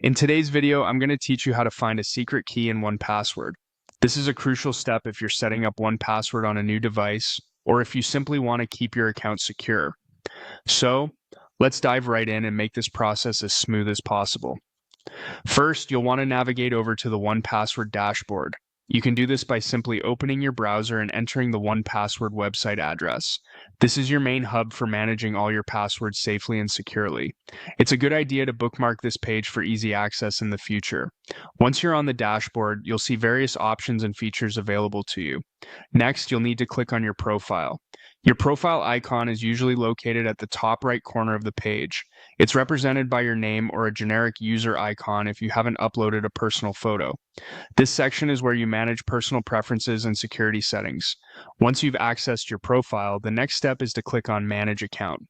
In today's video, I'm going to teach you how to find a secret key in 1Password. This is a crucial step if you're setting up 1Password on a new device, or if you simply want to keep your account secure. So, let's dive right in and make this process as smooth as possible. First, you'll want to navigate over to the 1Password dashboard. You can do this by simply opening your browser and entering the 1Password website address. This is your main hub for managing all your passwords safely and securely. It's a good idea to bookmark this page for easy access in the future. Once you're on the dashboard, you'll see various options and features available to you. Next, you'll need to click on your profile. Your profile icon is usually located at the top right corner of the page. It's represented by your name or a generic user icon if you haven't uploaded a personal photo. This section is where you manage personal preferences and security settings. Once you've accessed your profile, the next step is to click on Manage Account.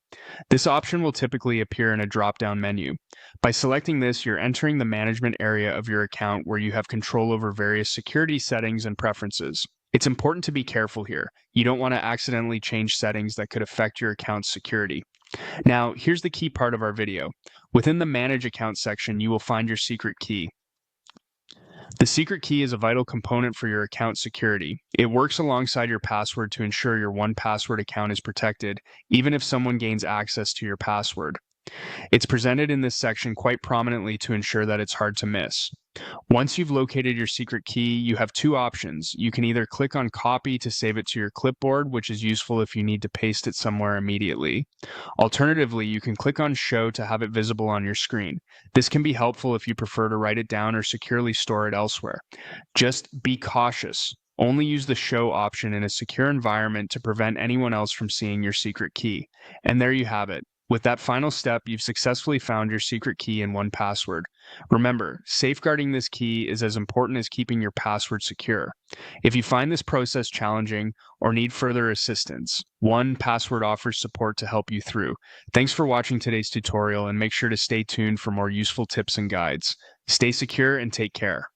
This option will typically appear in a drop-down menu. By selecting this, you're entering the management area of your account where you have control over various security settings and preferences. It's important to be careful here. You don't want to accidentally change settings that could affect your account's security. Now, here's the key part of our video. Within the Manage Account section, you will find your secret key. The secret key is a vital component for your account security. It works alongside your password to ensure your 1Password account is protected, even if someone gains access to your password. It's presented in this section quite prominently to ensure that it's hard to miss. Once you've located your secret key, you have two options. You can either click on Copy to save it to your clipboard, which is useful if you need to paste it somewhere immediately. Alternatively, you can click on Show to have it visible on your screen. This can be helpful if you prefer to write it down or securely store it elsewhere. Just be cautious. Only use the Show option in a secure environment to prevent anyone else from seeing your secret key. And there you have it. With that final step, you've successfully found your secret key in 1Password. Remember, safeguarding this key is as important as keeping your password secure. If you find this process challenging or need further assistance, 1Password offers support to help you through. Thanks for watching today's tutorial, and make sure to stay tuned for more useful tips and guides. Stay secure and take care.